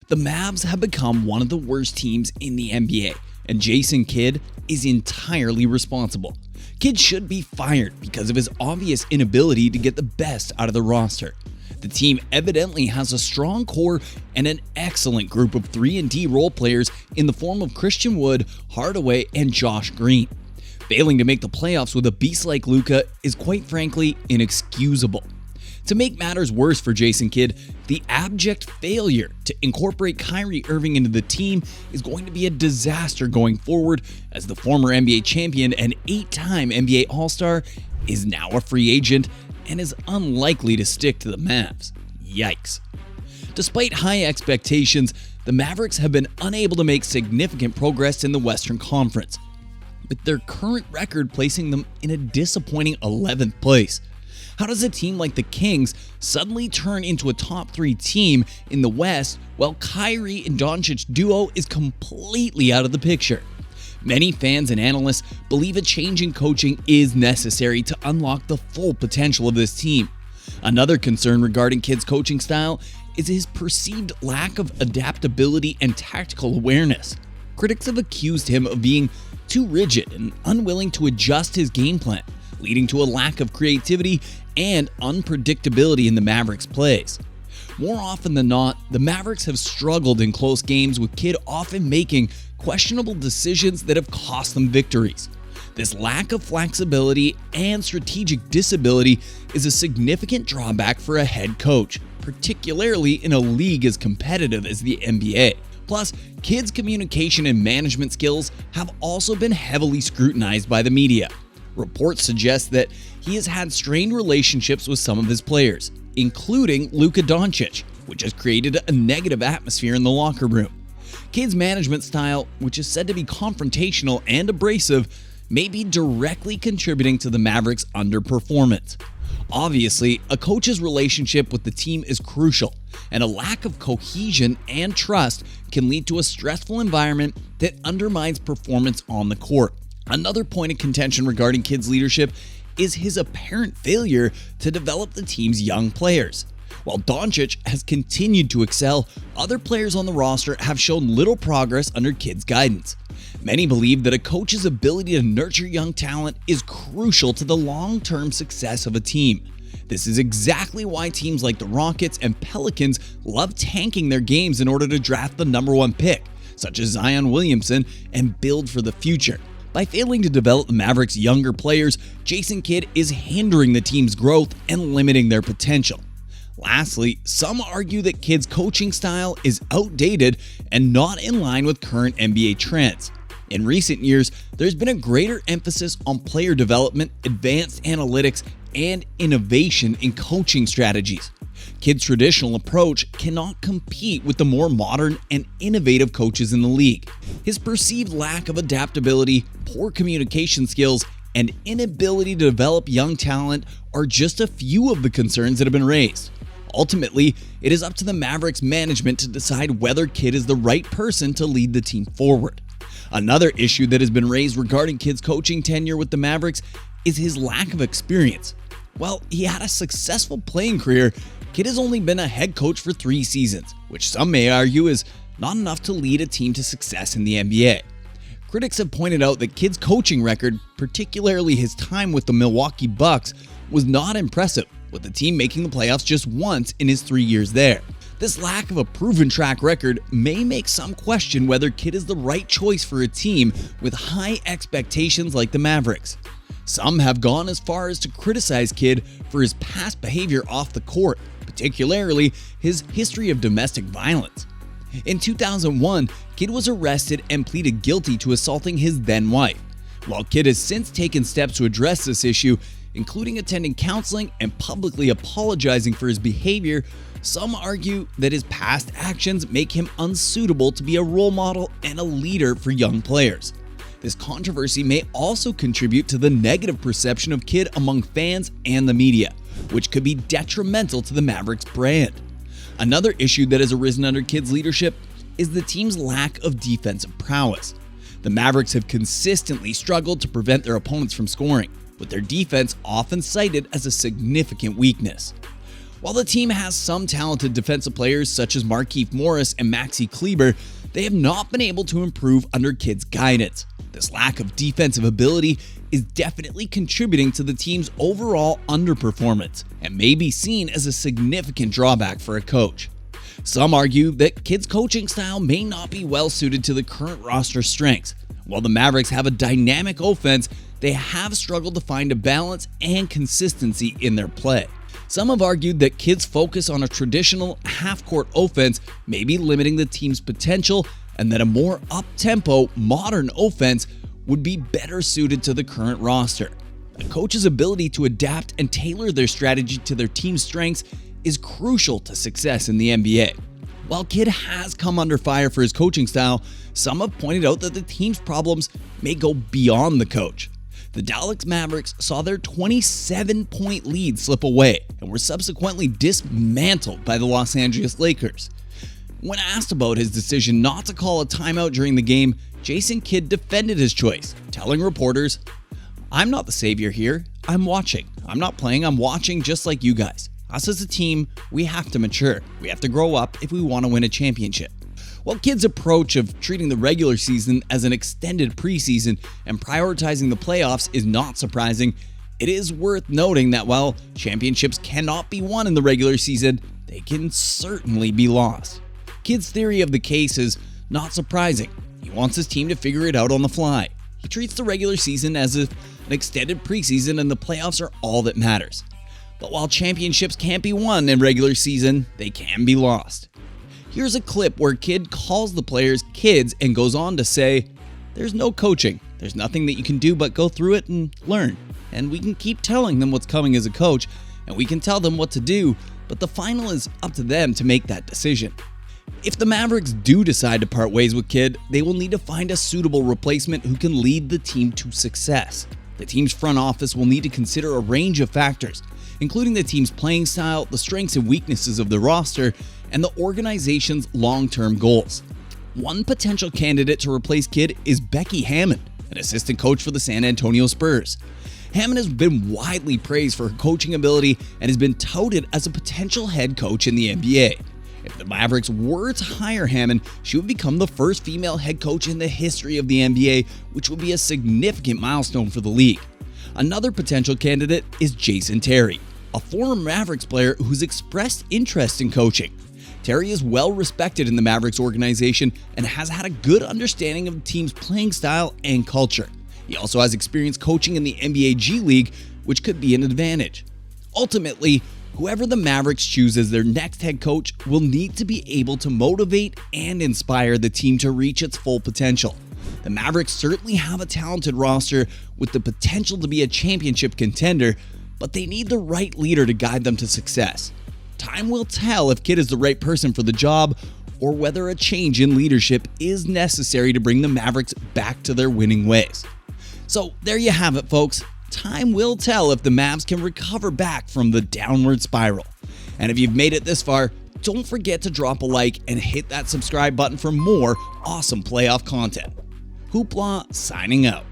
The Mavs have become one of the worst teams in the NBA, and Jason Kidd is entirely responsible. Kidd should be fired because of his obvious inability to get the best out of the roster. The team evidently has a strong core and an excellent group of 3-and-D role players in the form of Christian Wood, Hardaway, and Josh Green. Failing to make the playoffs with a beast like Luka is quite frankly inexcusable. To make matters worse for Jason Kidd, the abject failure to incorporate Kyrie Irving into the team is going to be a disaster going forward, as the former NBA champion and 8-time NBA All-Star is now a free agent and is unlikely to stick to the Mavs. Yikes. Despite high expectations, the Mavericks have been unable to make significant progress in the Western Conference, with their current record placing them in a disappointing 11th place. How does a team like the Kings suddenly turn into a top 3 team in the West while Kyrie and Doncic duo is completely out of the picture? Many fans and analysts believe a change in coaching is necessary to unlock the full potential of this team. Another concern regarding Kidd's coaching style is his perceived lack of adaptability and tactical awareness. Critics have accused him of being too rigid and unwilling to adjust his game plan, leading to a lack of creativity and unpredictability in the Mavericks' plays. More often than not, the Mavericks have struggled in close games, with Kidd often making questionable decisions that have cost them victories. This lack of flexibility and strategic disability is a significant drawback for a head coach, particularly in a league as competitive as the NBA. Plus, Kidd's communication and management skills have also been heavily scrutinized by the media. Reports suggest that he has had strained relationships with some of his players, including Luka Doncic, which has created a negative atmosphere in the locker room. Kidd's management style, which is said to be confrontational and abrasive, may be directly contributing to the Mavericks' underperformance. Obviously, a coach's relationship with the team is crucial, and a lack of cohesion and trust can lead to a stressful environment that undermines performance on the court. Another point of contention regarding Kidd's leadership is his apparent failure to develop the team's young players. While Doncic has continued to excel, other players on the roster have shown little progress under Kidd's guidance. Many believe that a coach's ability to nurture young talent is crucial to the long-term success of a team. This is exactly why teams like the Rockets and Pelicans love tanking their games in order to draft the number 1 pick, such as Zion Williamson, and build for the future. By failing to develop the Mavericks' younger players, Jason Kidd is hindering the team's growth and limiting their potential. Lastly, some argue that Kidd's coaching style is outdated and not in line with current NBA trends. In recent years, there's been a greater emphasis on player development, advanced analytics, and innovation in coaching strategies. Kidd's traditional approach cannot compete with the more modern and innovative coaches in the league. His perceived lack of adaptability, poor communication skills, and inability to develop young talent are just a few of the concerns that have been raised. Ultimately, it is up to the Mavericks management to decide whether Kidd is the right person to lead the team forward. Another issue that has been raised regarding Kidd's coaching tenure with the Mavericks is his lack of experience. While he had a successful playing career, Kidd has only been a head coach for 3 seasons, which some may argue is not enough to lead a team to success in the NBA. Critics have pointed out that Kidd's coaching record, particularly his time with the Milwaukee Bucks, was not impressive, with the team making the playoffs just once in his 3 years there. This lack of a proven track record may make some question whether Kidd is the right choice for a team with high expectations like the Mavericks. Some have gone as far as to criticize Kidd for his past behavior off the court, particularly his history of domestic violence. In 2001, Kidd was arrested and pleaded guilty to assaulting his then wife. While Kidd has since taken steps to address this issue, including attending counseling and publicly apologizing for his behavior, some argue that his past actions make him unsuitable to be a role model and a leader for young players. This controversy may also contribute to the negative perception of Kidd among fans and the media, which could be detrimental to the Mavericks brand. Another issue that has arisen under Kidd's leadership is the team's lack of defensive prowess. The Mavericks have consistently struggled to prevent their opponents from scoring, with their defense often cited as a significant weakness. While the team has some talented defensive players such as Markieff Morris and Maxi Kleber, they have not been able to improve under Kidd's guidance. This lack of defensive ability is definitely contributing to the team's overall underperformance and may be seen as a significant drawback for a coach. Some argue that Kidd's coaching style may not be well suited to the current roster strengths. While the Mavericks have a dynamic offense, they have struggled to find a balance and consistency in their play. Some have argued that Kidd's focus on a traditional half-court offense may be limiting the team's potential and that a more up-tempo, modern offense would be better suited to the current roster. A coach's ability to adapt and tailor their strategy to their team's strengths is crucial to success in the NBA. While Kidd has come under fire for his coaching style, some have pointed out that the team's problems may go beyond the coach. The Dallas Mavericks saw their 27-point lead slip away and were subsequently dismantled by the Los Angeles Lakers. When asked about his decision not to call a timeout during the game, Jason Kidd defended his choice, telling reporters, "I'm not the savior here. I'm watching. I'm not playing. I'm watching just like you guys. Us as a team, we have to mature. We have to grow up if we want to win a championship." While Kidd's approach of treating the regular season as an extended preseason and prioritizing the playoffs is not surprising, it is worth noting that while championships cannot be won in the regular season, they can certainly be lost. Kidd's theory of the case is not surprising. He wants his team to figure it out on the fly. He treats the regular season as an extended preseason and the playoffs are all that matters. But while championships can't be won in regular season, they can be lost. Here's a clip where Kidd calls the players kids and goes on to say, "There's no coaching. There's nothing that you can do but go through it and learn. And we can keep telling them what's coming as a coach, and we can tell them what to do, but the final is up to them to make that decision." If the Mavericks do decide to part ways with Kidd, they will need to find a suitable replacement who can lead the team to success. The team's front office will need to consider a range of factors, including the team's playing style, the strengths and weaknesses of the roster, and the organization's long-term goals. One potential candidate to replace Kidd is Becky Hammon, an assistant coach for the San Antonio Spurs. Hammon has been widely praised for her coaching ability and has been touted as a potential head coach in the NBA. If the Mavericks were to hire Hammon, she would become the first female head coach in the history of the NBA, which would be a significant milestone for the league. Another potential candidate is Jason Terry, a former Mavericks player who's expressed interest in coaching. Terry is well respected in the Mavericks organization and has had a good understanding of the team's playing style and culture. He also has experience coaching in the NBA G League, which could be an advantage. Ultimately, whoever the Mavericks choose as their next head coach will need to be able to motivate and inspire the team to reach its full potential. The Mavericks certainly have a talented roster with the potential to be a championship contender, but they need the right leader to guide them to success. Time will tell if Kidd is the right person for the job or whether a change in leadership is necessary to bring the Mavericks back to their winning ways. So there you have it, folks. Time will tell if the Mavs can recover back from the downward spiral. And if you've made it this far, don't forget to drop a like and hit that subscribe button for more awesome playoff content. Hoopla signing out.